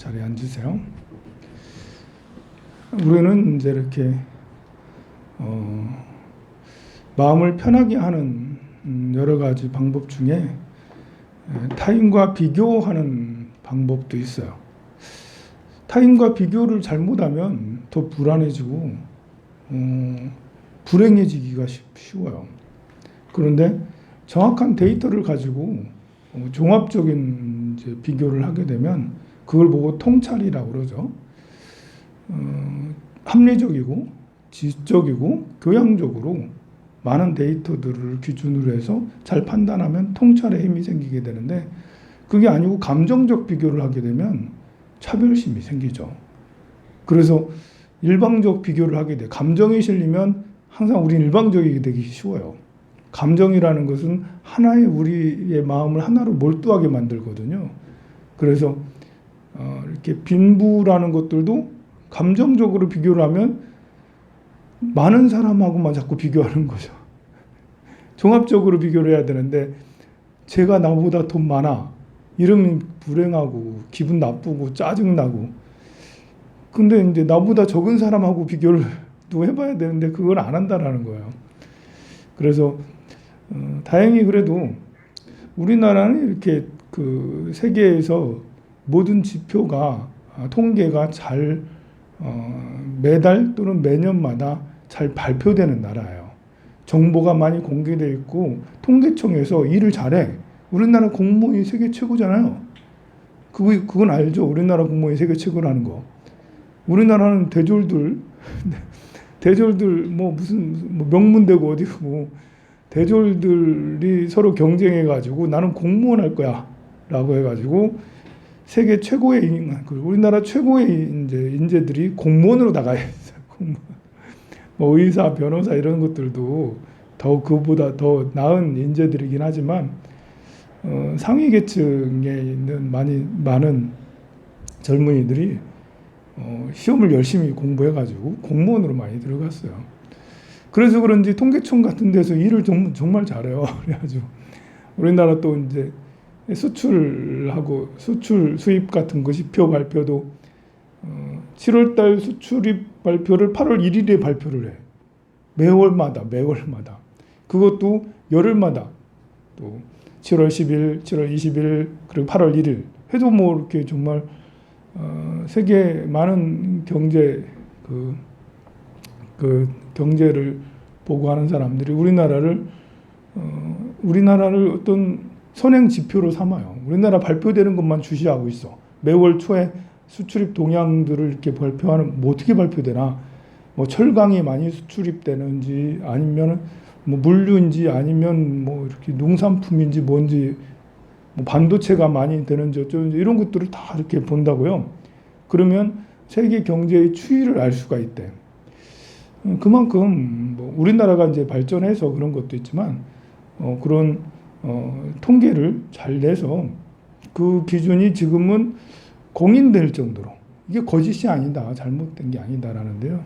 자리에 앉으세요. 우리는 이제 이렇게 마음을 편하게 하는 여러 가지 방법 중에 타인과 비교하는 방법도 있어요. 타인과 비교를 잘못하면 더 불안해지고 불행해지기가 쉬워요. 그런데 정확한 데이터를 가지고 종합적인 이제 비교를 하게 되면 그걸 보고 통찰이라고 그러죠. 합리적이고 지적이고 교양적으로 많은 데이터들을 기준으로 해서 잘 판단하면 통찰의 힘이 생기게 되는데, 그게 아니고 감정적 비교를 하게 되면 차별심이 생기죠. 그래서 일방적 비교를 하게 돼. 감정에 실리면 항상 우리는 일방적이게 되기 쉬워요. 감정이라는 것은 하나의 우리의 마음을 하나로 몰두하게 만들거든요. 그래서 이렇게 빈부라는 것들도 감정적으로 비교를 하면 많은 사람하고만 자꾸 비교하는 거죠. 종합적으로 비교를 해야 되는데 쟤가 나보다 돈 많아 이러면 불행하고 기분 나쁘고 짜증나고, 근데 이제 나보다 적은 사람하고 비교를 또 해봐야 되는데 그걸 안 한다라는 거예요. 그래서 다행히 그래도 우리나라는 이렇게 그 세계에서 모든 지표가 통계가 잘 매달 또는 매년마다 잘 발표되는 나라예요. 정보가 많이 공개되어 있고 통계청에서 일을 잘해. 우리나라 공무원이 세계 최고잖아요. 그건 알죠. 우리나라 공무원이 세계 최고라는 거. 우리나라는 대졸들 뭐 무슨 뭐 명문대고 어디고 대졸들이 서로 경쟁해가지고 나는 공무원 할 거야 라고 해가지고 세계 최고의 우리나라 최고의 인재들이 공무원으로 나가야 했어요. 뭐 의사, 변호사 이런 것들도 더 그보다 더 나은 인재들이긴 하지만 상위 계층에 있는 많은 젊은이들이 시험을 열심히 공부해가지고 공무원으로 많이 들어갔어요. 그래서 그런지 통계청 같은 데서 일을 정말 잘해요. 그래가지고 우리나라 또 이제 수출하고 수출 수입 같은 거 지표 발표도 7월달 수출입 발표를 8월 1일에 발표를 해. 매월마다. 그것도 열흘마다 또 7월 10일, 7월 20일, 그리고 8월 1일 해도 뭐 이렇게 정말 세계 많은 경제 그 경제를 보고하는 사람들이 우리나라를 어떤 선행 지표로 삼아요. 우리나라 발표되는 것만 주시하고 있어. 매월 초에 수출입 동향들을 이렇게 발표하는, 뭐 어떻게 발표되나? 뭐 철강이 많이 수출입되는지 아니면 뭐 물류인지 아니면 뭐 이렇게 농산품인지 뭔지 뭐 반도체가 많이 되는지 어쩌는지 이런 것들을 다 이렇게 본다고요. 그러면 세계 경제의 추이를 알 수가 있대. 그만큼 뭐 우리나라가 이제 발전해서 그런 것도 있지만 그런 통계를 잘 내서 그 기준이 지금은 공인될 정도로 이게 거짓이 아니다, 잘못된 게 아니다라는데요.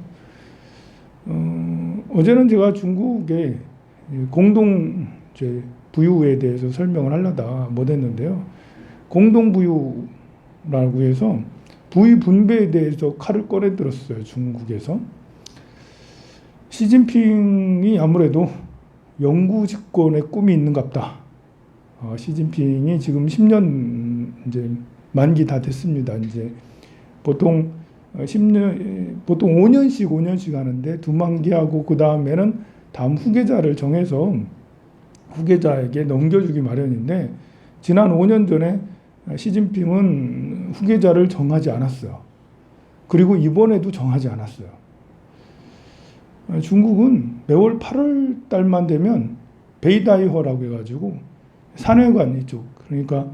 어제는 제가 중국의 공동 부유에 대해서 설명을 하려다 못했는데요. 공동 부유라고 해서 부의 분배에 대해서 칼을 꺼내 들었어요. 중국에서 시진핑이 아무래도 영구 집권의 꿈이 있는갑다. 시진핑이 지금 10년 이제 만기 다 됐습니다. 이제 보통 5년씩 하는데 두 만기하고 그 다음에는 다음 후계자를 정해서 후계자에게 넘겨주기 마련인데, 지난 5년 전에 시진핑은 후계자를 정하지 않았어요. 그리고 이번에도 정하지 않았어요. 중국은 매월 8월 달만 되면 베이다이허라고 해가지고 산회관 이쪽, 그러니까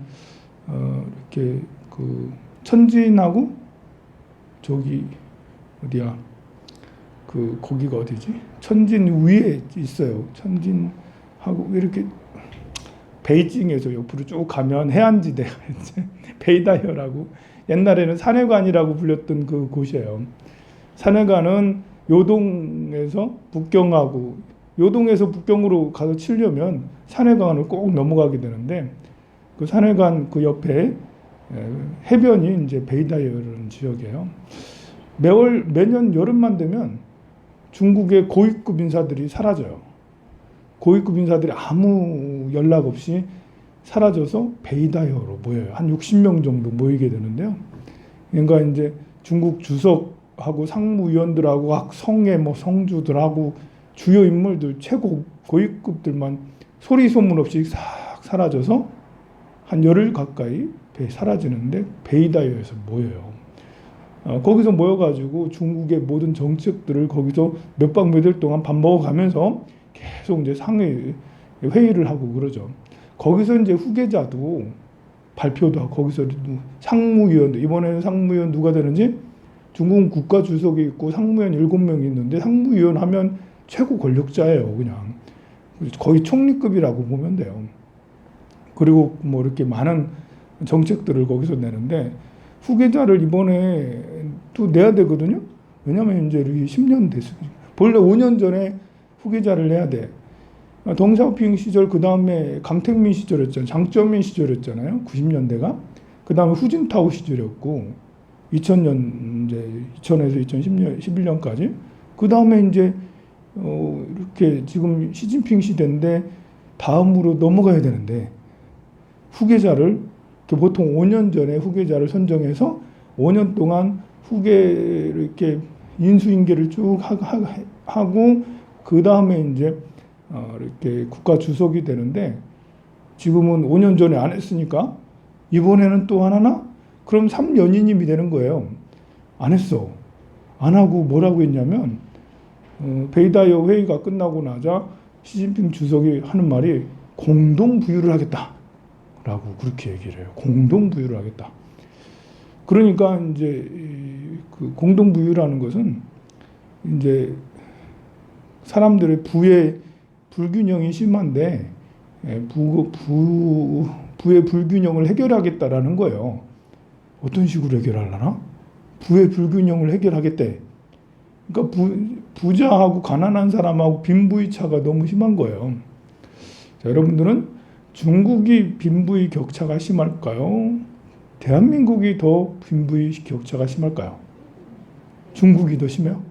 이렇게 그 천진하고 저기 어디야 거기가 어디지? 천진 위에 있어요. 천진하고 이렇게 베이징에서 옆으로 쭉 가면 해안지대가 이제 베이다이허라고, 옛날에는 산회관이라고 불렸던 그 곳이에요. 산회관은 요동에서 북경하고, 요동에서 북경으로 가서 치려면 산회관을 꼭 넘어가게 되는데, 그 산회관 그 옆에 해변이 이제 베이다이어라는 지역이에요. 매년 여름만 되면 중국의 고위급 인사들이 사라져요. 고위급 인사들이 아무 연락 없이 사라져서 베이다이어로 모여요. 한 60명 정도 모이게 되는데요. 그러니까 이제 중국 주석하고 상무위원들하고 각 성의 뭐 성주들하고 주요 인물들 최고 고위급들만 소리 소문 없이 싹 사라져서 한 열흘 가까이 사라지는데 베이다이어에서 모여요. 거기서 모여가지고 중국의 모든 정책들을 거기서 몇 박 며칠 동안 밥 먹어가면서 계속 이제 상회 회의를 하고 그러죠. 거기서 이제 후계자도 발표도 하고 거기서 상무위원도 이번에는 상무위원 누가 되는지 중국 국가주석이 있고 상무위원 7명이 있는데 상무위원 하면 최고 권력자예요. 그냥 거의 총리급이라고 보면 돼요. 그리고 뭐 이렇게 많은 정책들을 거기서 내는데 후계자를 이번에 또 내야 되거든요. 왜냐하면 이제 10년 됐어요. 본래 5년 전에 후계자를 내야 돼. 덩샤오핑 시절 그 다음에 강택민 시절이었잖아요. 장쩌민 시절이었잖아요. 90년대가. 그 다음에 후진타오 시절이었고 2000년 이제 2000에서 2010년 11년까지. 그 다음에 이제 이렇게 지금 시진핑 시대인데 다음으로 넘어가야 되는데 후계자를 보통 5년 전에 후계자를 선정해서 5년 동안 후계를 이렇게 인수인계를 쭉 하고 그 다음에 이제 이렇게 국가 주석이 되는데 지금은 5년 전에 안 했으니까 이번에는 또 하나? 그럼 3년인임이 되는 거예요. 안 했어. 안 하고 뭐라고 했냐면 베이다이어 회의가 끝나고 나자 시진핑 주석이 하는 말이 공동 부유를 하겠다. 라고 그렇게 얘기를 해요. 공동 부유를 하겠다. 그러니까 이제 그 공동 부유라는 것은 이제 사람들의 부의 불균형이 심한데 부의 불균형을 해결하겠다라는 거예요. 어떤 식으로 해결하려나? 부의 불균형을 해결하겠대. 그러니까 부자하고 가난한 사람하고 빈부의 차가 너무 심한 거예요. 자, 여러분들은 중국이 빈부의 격차가 심할까요? 대한민국이 더 빈부의 격차가 심할까요? 중국이 더 심해요?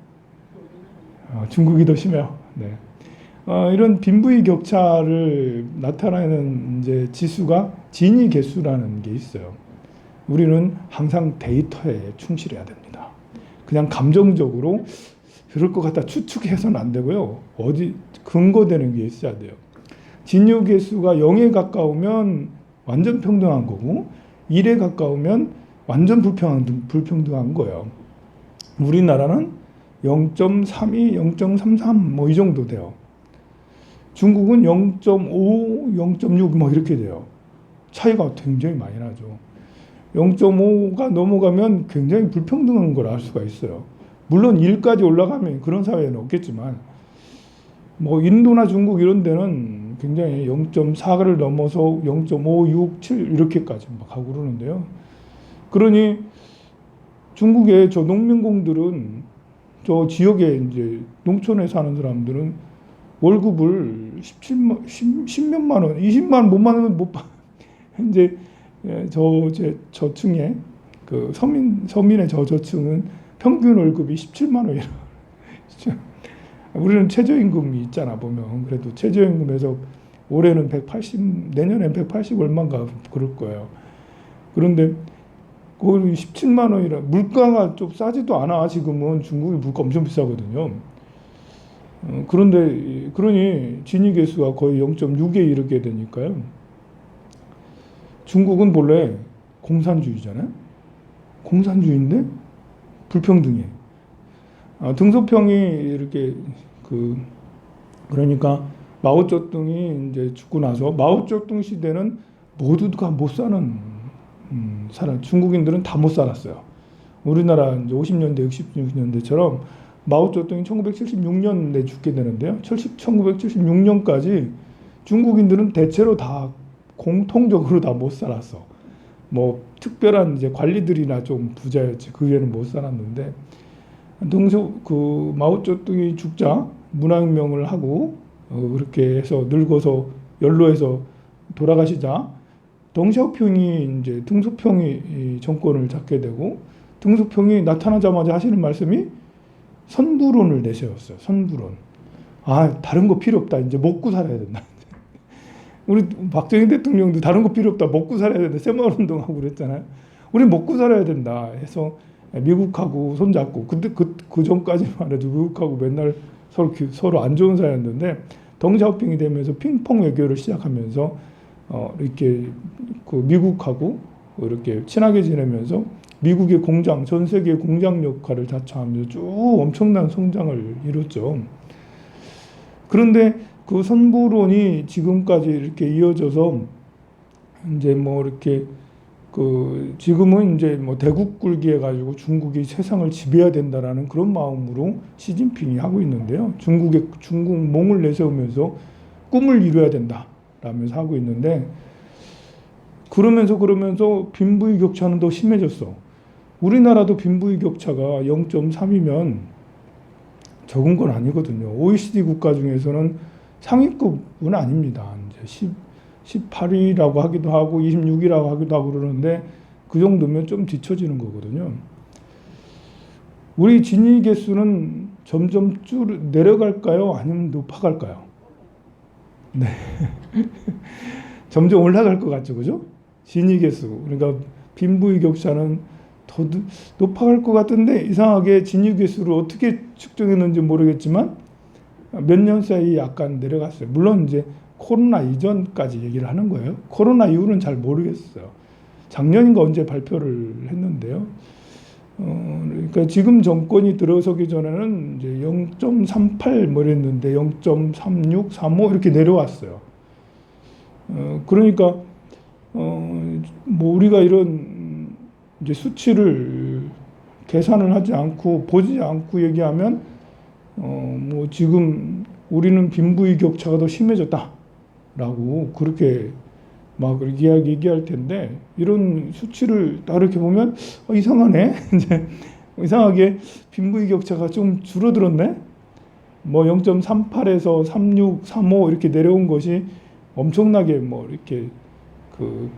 중국이 더 심해요. 네. 이런 빈부의 격차를 나타내는 이제 지수가 지니 개수라는 게 있어요. 우리는 항상 데이터에 충실해야 됩니다. 그냥 감정적으로 그럴 것 같다 추측해서는 안 되고요. 어디 근거되는 게 있어야 돼요. 진유 개수가 0에 가까우면 완전 평등한 거고 1에 가까우면 완전 불평등한 거예요. 우리나라는 0.32, 0.33 뭐 이 정도 돼요. 중국은 0.5, 0.6 뭐 이렇게 돼요. 차이가 굉장히 많이 나죠. 0.5가 넘어가면 굉장히 불평등한 걸 알 수가 있어요. 물론 1까지 올라가면 그런 사회는 없겠지만 뭐 인도나 중국 이런 데는 굉장히 0.4를 넘어서 0.5, 6, 7 이렇게까지 막 가고 그러는데요. 그러니 중국의 저 농민공들은 저 지역에 이제 농촌에 사는 사람들은 월급을 10몇만 원, 20만 원 못 받으면 못 받. 이제 저층에 그 서민의 저층은 평균 월급이 17만 원이라. 우리는 최저임금이 있잖아 보면. 그래도 최저임금에서 올해는 180, 내년엔 180 얼마인가 그럴 거예요. 그런데 거기 17만 원이라 물가가 좀 싸지도 않아. 지금은 중국이 물가 엄청 비싸거든요. 그런데 그러니 진위 개수가 거의 0.6에 이르게 되니까요. 중국은 본래 공산주의잖아요. 공산주의인데 불평등해. 등소평이 이렇게 그러니까 마오쩌둥이 이제 죽고 나서 마오쩌둥 시대는 모두가 못 사는 중국인들은 다 못 살았어요. 우리나라 이제 50년대, 60년대처럼 마오쩌둥이 1976년에 죽게 되는데요. 1976년까지 중국인들은 대체로 다 공통적으로 다 못 살았어. 뭐 특별한 이제 관리들이나 좀 부자였지. 그 외에는 못 살았는데 마오쩌둥이 죽자 문화혁명을 하고 그렇게 해서 늙어서 연로해서 돌아가시자 덩샤오핑이 이제 등소평이 이 정권을 잡게 되고 등소평이 나타나자마자 하시는 말씀이 선부론을 내세웠어요. 선부론. 다른 거 필요 없다. 이제 먹고 살아야 된다. 우리 박정희 대통령도 다른 거 필요 없다. 먹고 살아야 된다. 새마을운동하고 그랬잖아요. 우리 먹고 살아야 된다 해서 미국하고 손잡고, 근데 그 전까지만 해도 미국하고 맨날 서로 안 좋은 사이였는데 덩샤오핑이 되면서 핑퐁 외교를 시작하면서 이렇게 그 미국하고 이렇게 친하게 지내면서 미국의 공장, 전 세계 공장 역할을 자처하면서 쭉 엄청난 성장을 이뤘죠. 그런데 그 선부론이 지금까지 이렇게 이어져서 이제 뭐 이렇게 지금은 이제 뭐 대국 굴기 해가지고 중국이 세상을 지배해야 된다라는 그런 마음으로 시진핑이 하고 있는데요. 중국 몽을 내세우면서 꿈을 이루어야 된다라면서 하고 있는데, 그러면서 빈부의 격차는 더 심해졌어. 우리나라도 빈부의 격차가 0.3이면 적은 건 아니거든요. OECD 국가 중에서는 상위급은 아닙니다. 이제 18위라고 하기도 하고 26위라고 하기도 하고 그러는데 그 정도면 좀 뒤처지는 거거든요. 우리 진위 개수는 점점 내려갈까요? 아니면 높아갈까요? 네. 점점 올라갈 것 같죠, 그죠? 진위 개수. 그러니까 빈부의 격차는 더 높아갈 것 같은데 이상하게 진위 개수를 어떻게 측정했는지 모르겠지만 몇 년 사이 약간 내려갔어요. 물론 이제 코로나 이전까지 얘기를 하는 거예요. 코로나 이후는 잘 모르겠어요. 작년인가 언제 발표를 했는데요. 그러니까 지금 정권이 들어서기 전에는 이제 0.38 뭐 이랬는데 0.36, 35 이렇게 내려왔어요. 그러니까 뭐 우리가 이런 이제 수치를 계산을 하지 않고 보지 않고 얘기하면 뭐 지금 우리는 빈부의 격차가 더 심해졌다라고 그렇게 막 얘기할 텐데, 이런 수치를 다 이렇게 보면 이상하네. 이제 이상하게 빈부의 격차가 좀 줄어들었네. 뭐 0.38에서 36, 35 이렇게 내려온 것이 엄청나게 뭐 이렇게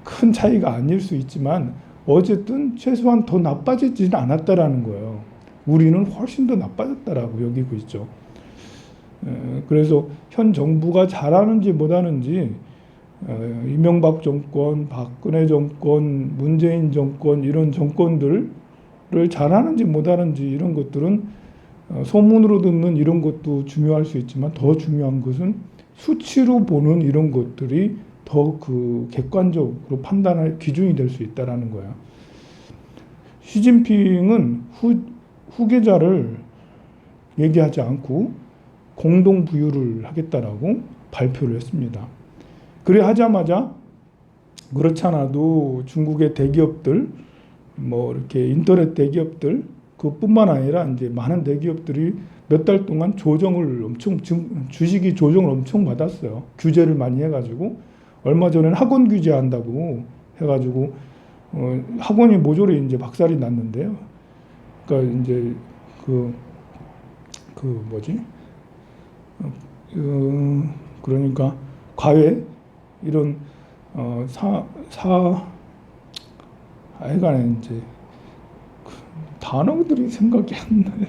큰 차이가 아닐 수 있지만 어쨌든 최소한 더 나빠지지는 않았다라는 거예요. 우리는 훨씬 더 나빠졌다라고 여기고 있죠. 그래서 현 정부가 잘하는지 못하는지 이명박 정권, 박근혜 정권, 문재인 정권 이런 정권들을 잘하는지 못하는지 이런 것들은 소문으로 듣는 이런 것도 중요할 수 있지만 더 중요한 것은 수치로 보는 이런 것들이 더 객관적으로 판단할 기준이 될 수 있다라는 거예요. 시진핑은 후계자를 얘기하지 않고 공동 부유를 하겠다라고 발표를 했습니다. 그래 하자마자 그렇잖아도 중국의 대기업들, 뭐 이렇게 인터넷 대기업들 그뿐만 아니라 이제 많은 대기업들이 몇 달 동안 주식이 조정을 엄청 받았어요. 규제를 많이 해가지고 얼마 전에는 학원 규제한다고 해가지고 학원이 모조리 이제 박살이 났는데요. 그러니까 이제 그러니까 과외 이런 하여간에 이제 단어들이 생각이 안 나요.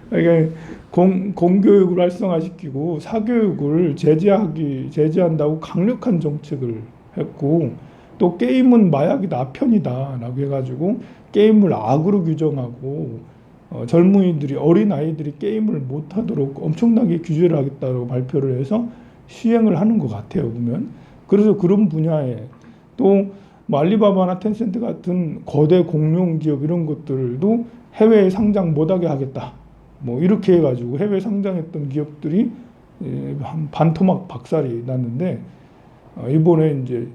그러니까 공교육을 활성화시키고 사교육을 제재한다고 강력한 정책을 했고, 또 게임은 마약이다, 아편이다라고 해가지고 게임을 악으로 규정하고 젊은이들이, 어린아이들이 게임을 못하도록 엄청나게 규제를 하겠다고 발표를 해서 시행을 하는 것 같아요, 보면. 그래서 그런 분야에 또 뭐 알리바바나 텐센트 같은 거대 공룡 기업 이런 것들도 해외에 상장 못하게 하겠다. 뭐 이렇게 해가지고 해외 상장했던 기업들이 반토막 박살이 났는데, 이번에 이제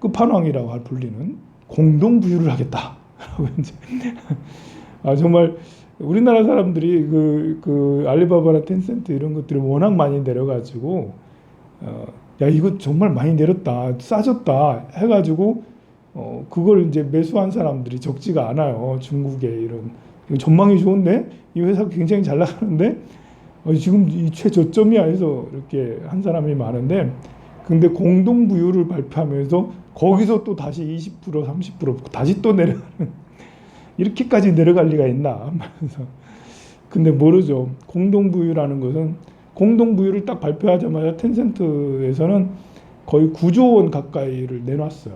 끝판왕이라고 불리는 공동 부유를 하겠다라고 이제 정말 우리나라 사람들이 알리바바나 텐센트 이런 것들이 워낙 많이 내려가지고 야 이거 정말 많이 내렸다, 싸졌다 해가지고 그걸 이제 매수한 사람들이 적지가 않아요. 중국에 이런 전망이 좋은데 이 회사 굉장히 잘 나가는데 지금 이 최저점이야 해서 이렇게 한 사람이 많은데, 근데 공동부유를 발표하면서 거기서 또 다시 20% 30% 다시 또 내려가는 이렇게까지 내려갈 리가 있나. 그래서 근데 모르죠. 공동부유라는 것은 공동부유를 딱 발표하자마자 텐센트에서는 거의 9조 원 가까이를 내놨어요.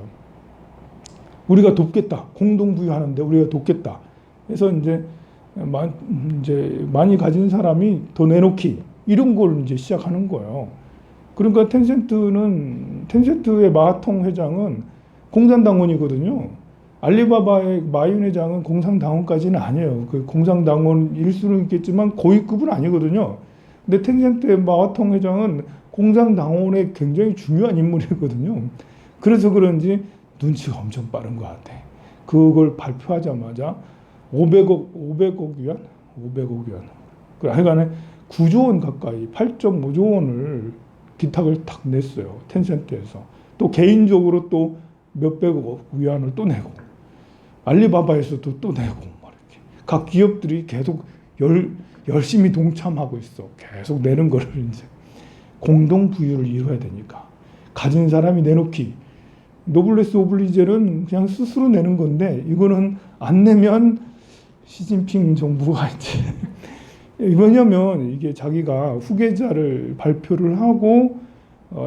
우리가 돕겠다. 공동부유하는데 우리가 돕겠다. 그래서 이제 많이 가진 사람이 더 내놓기 이런 걸 이제 시작하는 거예요. 그러니까 텐센트의 마하통 회장은 공산당원이거든요. 알리바바의 마윤 회장은 공산당원까지는 아니에요. 그 공산당원일 수는 있겠지만 고위급은 아니거든요. 근데 텐센트의 마하통 회장은 공산당원의 굉장히 중요한 인물이거든요. 그래서 그런지 눈치가 엄청 빠른 것 같아. 그걸 발표하자마자 500억 위안? 500억 위안. 하여간에 9조 원 가까이 8.5조 원을 기탁을 탁 냈어요. 텐센트에서. 또 개인적으로 또 몇백억 위안을 또 내고 알리바바에서도 또 내고 이렇게 각 기업들이 계속 열심히 동참하고 있어. 계속 내는 거를 이제 공동 부유를 이루어야 되니까 가진 사람이 내놓기. 노블레스 오블리제는 그냥 스스로 내는 건데 이거는 안 내면 시진핑 정부가 이제 왜냐면 이게 자기가 후계자를 발표를 하고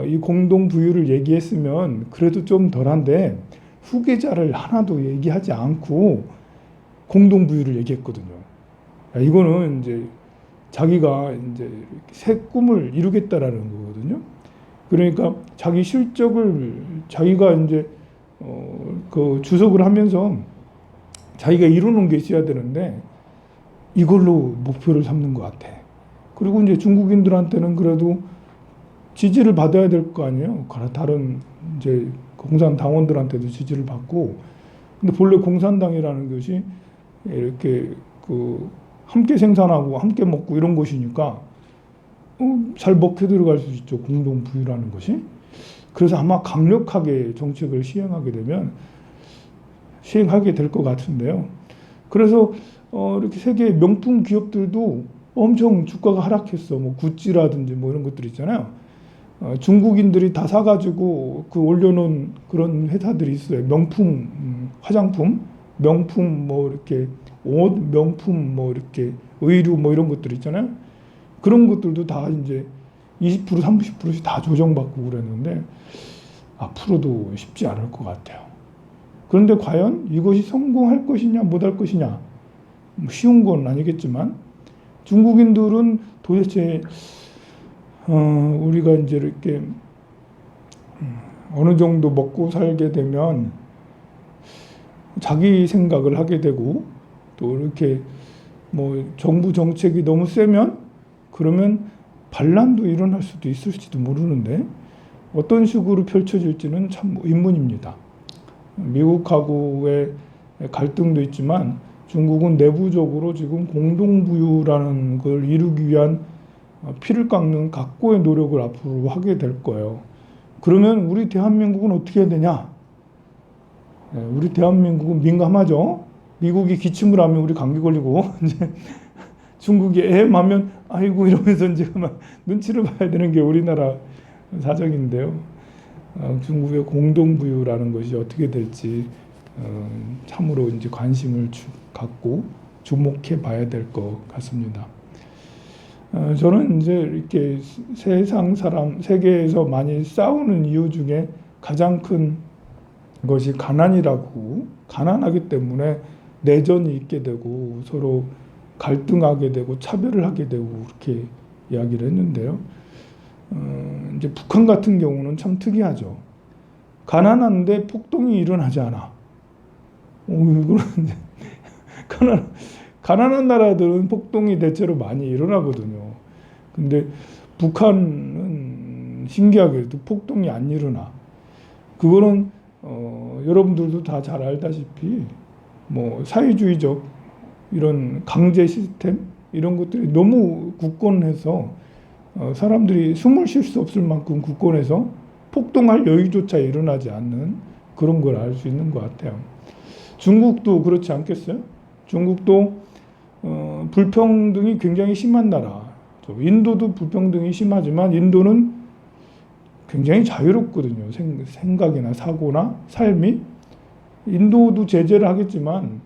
이 공동 부유를 얘기했으면 그래도 좀 덜한데 후계자를 하나도 얘기하지 않고 공동 부유를 얘기했거든요. 이거는 이제 자기가 이제 새 꿈을 이루겠다라는 거거든요. 그러니까 자기 실적을 자기가 이제 그 주석을 하면서 자기가 이루는 게 있어야 되는데 이걸로 목표를 삼는 것 같아. 그리고 이제 중국인들한테는 그래도 지지를 받아야 될 거 아니에요. 다른 이제 공산당원들한테도 지지를 받고. 근데 본래 공산당이라는 것이 이렇게 그 함께 생산하고 함께 먹고 이런 것이니까 잘 먹혀 들어갈 수 있죠. 공동 부유라는 것이. 그래서 아마 강력하게 정책을 시행하게 될 것 같은데요. 그래서 이렇게 세계 명품 기업들도 엄청 주가가 하락했어. 뭐 구찌라든지 뭐 이런 것들 있잖아요. 중국인들이 다 사가지고 그 올려놓은 그런 회사들이 있어요. 명품 화장품, 명품 뭐 이렇게 옷, 명품 뭐 이렇게 의류 뭐 이런 것들 있잖아요. 그런 것들도 다 이제 20% 30%씩 다 조정받고 그랬는데 앞으로도 쉽지 않을 것 같아요. 그런데 과연 이것이 성공할 것이냐 못할 것이냐 쉬운 건 아니겠지만 중국인들은 도대체 우리가 이제 이렇게 어느 정도 먹고 살게 되면 자기 생각을 하게 되고 또 이렇게 뭐 정부 정책이 너무 세면 그러면 반란도 일어날 수도 있을지도 모르는데 어떤 식으로 펼쳐질지는 참 의문입니다. 미국하고의 갈등도 있지만 중국은 내부적으로 지금 공동부유라는 걸 이루기 위한 피를 깎는 각고의 노력을 앞으로 하게 될 거예요. 그러면 우리 대한민국은 어떻게 해야 되냐? 우리 대한민국은 민감하죠. 미국이 기침을 하면 우리 감기 걸리고 이제 중국이 하면 아이고 이러면서 이제 막 눈치를 봐야 되는 게 우리나라 사정인데요. 중국의 공동부유라는 것이 어떻게 될지 참으로 이제 관심을 갖고 주목해 봐야 될 것 같습니다. 저는 이제 이렇게 세계에서 많이 싸우는 이유 중에 가장 큰 것이 가난하기 때문에 내전이 있게 되고 서로 갈등하게 되고 차별을 하게 되고 그렇게 이야기를 했는데요. 이제 북한 같은 경우는 참 특이하죠. 가난한데 폭동이 일어나지 않아. 이거는 가난한 나라들은 폭동이 대체로 많이 일어나거든요. 근데 북한은 신기하게도 폭동이 안 일어나. 그거는 여러분들도 다 잘 알다시피 뭐 사회주의적 이런 강제 시스템 이런 것들이 너무 굳건해서 사람들이 숨을 쉴 수 없을 만큼 굳건해서 폭동할 여유조차 일어나지 않는 그런 걸 알 수 있는 것 같아요. 중국도 그렇지 않겠어요? 중국도 불평등이 굉장히 심한 나라. 인도도 불평등이 심하지만 인도는 굉장히 자유롭거든요. 생각이나 사고나 삶이. 인도도 제재를 하겠지만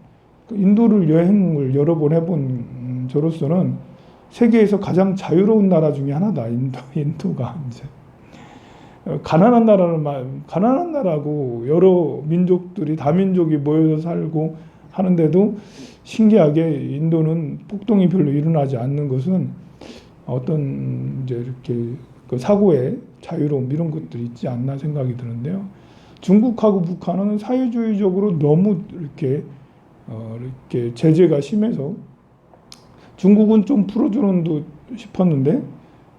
인도를 여행을 여러 번 해본 저로서는 세계에서 가장 자유로운 나라 중에 하나다. 인도가 이제 가난한 나라고 여러 민족들이 다민족이 모여서 살고 하는데도 신기하게 인도는 폭동이 별로 일어나지 않는 것은 어떤 이제 이렇게 그 사고의 자유로움 이런 것들이 있지 않나 생각이 드는데요. 중국하고 북한은 사회주의적으로 너무 이렇게 제재가 심해서 중국은 좀 풀어주는 듯 싶었는데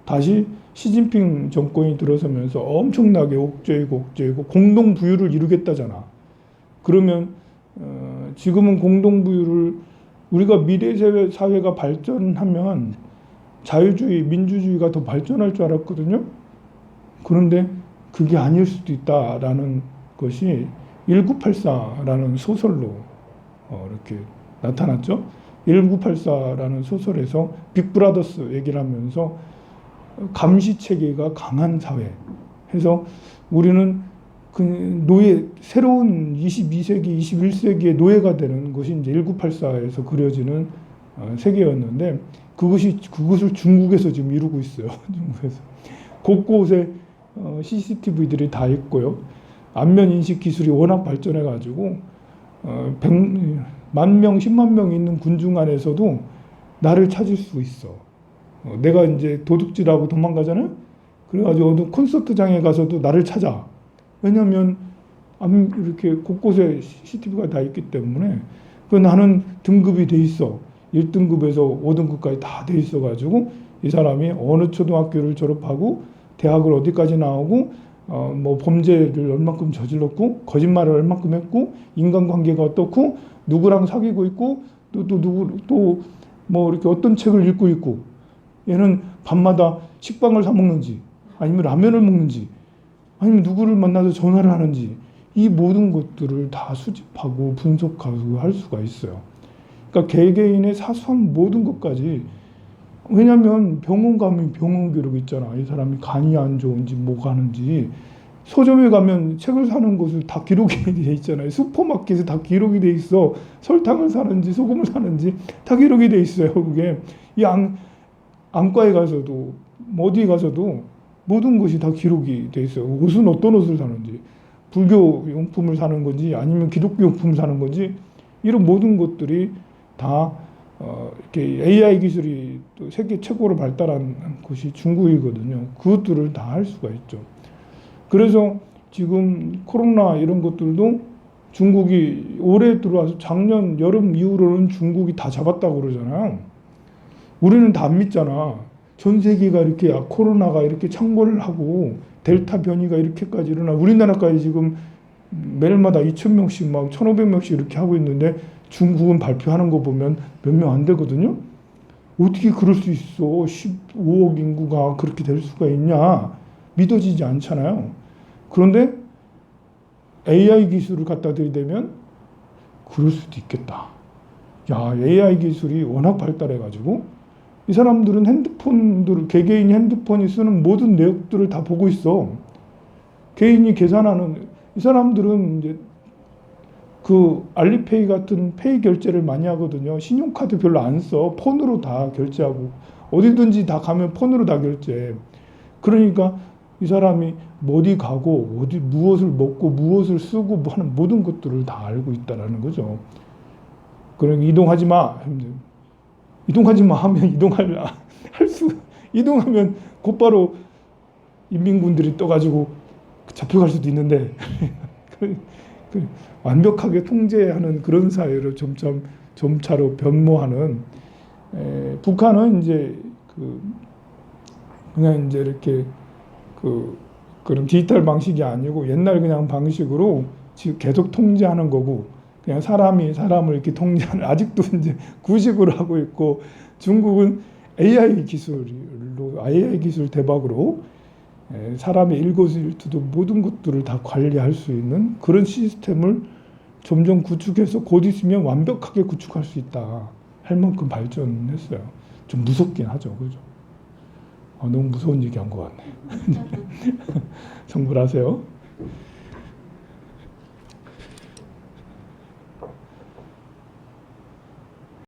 다시 시진핑 정권이 들어서면서 엄청나게 옥죄이고 공동 부유를 이루겠다잖아. 그러면 지금은 공동 부유를 우리가 미래 사회가 발전하면 자유주의, 민주주의가 더 발전할 줄 알았거든요. 그런데 그게 아닐 수도 있다라는 것이 1984라는 소설로 이렇게 나타났죠. 1984라는 소설에서 빅브라더스 얘기를 하면서 감시 체계가 강한 사회 해서 우리는 그 새로운 22세기, 21세기의 노예가 되는 것이 이제 1984에서 그려지는 세계였는데 그것을 중국에서 지금 이루고 있어요. 중국에서 곳곳에 CCTV들이 다 있고요. 안면 인식 기술이 워낙 발전해 가지고 100만 명, 10만 명 있는 군중 안에서도 나를 찾을 수 있어. 내가 이제 도둑질하고 도망가잖아요. 그래가지고 어느 콘서트장에 가서도 나를 찾아. 왜냐하면 이렇게 곳곳에 CCTV가 다 있기 때문에 나는 등급이 돼 있어. 1등급에서 5등급까지 다 돼 있어가지고 이 사람이 어느 초등학교를 졸업하고 대학을 어디까지 나오고 뭐 범죄를 얼만큼 저질렀고 거짓말을 얼만큼 했고 인간관계가 어떻고 누구랑 사귀고 있고 또 뭐 이렇게 어떤 책을 읽고 있고 얘는 밤마다 식빵을 사 먹는지 아니면 라면을 먹는지 아니면 누구를 만나서 전화를 하는지 이 모든 것들을 다 수집하고 분석하고 할 수가 있어요. 그러니까 개개인의 사소한 모든 것까지 왜냐하면 병원 가면 병원 기록 있잖아. 이 사람이 간이 안 좋은지 뭐가 하는지 서점에 가면 책을 사는 곳을 다 기록이 돼 있잖아요. 슈퍼마켓에 다 기록이 돼 있어. 설탕을 사는지 소금을 사는지 다 기록이 돼 있어요. 그게 이 안과에 가서도 어디 가서도 모든 것이 다 기록이 돼 있어요. 옷은 어떤 옷을 사는지 불교 용품을 사는 건지 아니면 기독교 용품을 사는 건지 이런 모든 것들이 다 이렇게 AI 기술이 또 세계 최고로 발달한 곳이 중국이거든요. 그것들을 다 할 수가 있죠. 그래서 지금 코로나 이런 것들도 중국이 올해 들어와서 작년 여름 이후로는 중국이 다 잡았다고 그러잖아요. 우리는 다 안 믿잖아. 전 세계가 이렇게 코로나가 이렇게 창궐을 하고 델타 변이가 이렇게까지 일어나 우리나라까지 지금 매일마다 2,000명씩 막 1,500명씩 이렇게 하고 있는데 중국은 발표하는 거 보면 몇 명 안 되거든요. 어떻게 그럴 수 있어? 15억 인구가 그렇게 될 수가 있냐? 믿어지지 않잖아요. 그런데 AI 기술을 갖다 들이대면 그럴 수도 있겠다. 야, AI 기술이 워낙 발달해가지고 이 사람들은 개개인이 핸드폰이 쓰는 모든 내역들을 다 보고 있어. 개인이 계산하는 이 사람들은 이제 그 알리페이 같은 페이 결제를 많이 하거든요. 신용카드 별로 안 써. 폰으로 다 결제하고 어디든지 다 가면 폰으로 다 결제해. 그러니까 이 사람이 어디 가고 어디 무엇을 먹고 무엇을 쓰고 뭐 하는 모든 것들을 다 알고 있다라는 거죠. 그러니까 이동하지 마. 이동하지 마 하면 이동하면 곧바로 인민군들이 떠가지고 잡혀갈 수도 있는데 완벽하게 통제하는 그런 사회로 점차로 변모하는 북한은 이제 그냥 이제 이렇게 그런 디지털 방식이 아니고 옛날 그냥 방식으로 지금 계속 통제하는 거고 그냥 사람이 사람을 이렇게 통제하는 아직도 이제 구식으로 하고 있고 중국은 AI 기술 대박으로 사람의 일거수일투도 모든 것들을 다 관리할 수 있는 그런 시스템을 점점 구축해서 곧 있으면 완벽하게 구축할 수 있다 할 만큼 발전했어요. 좀 무섭긴 하죠, 그죠? 너무 무서운 얘기 한 것 같네. 정벌하세요.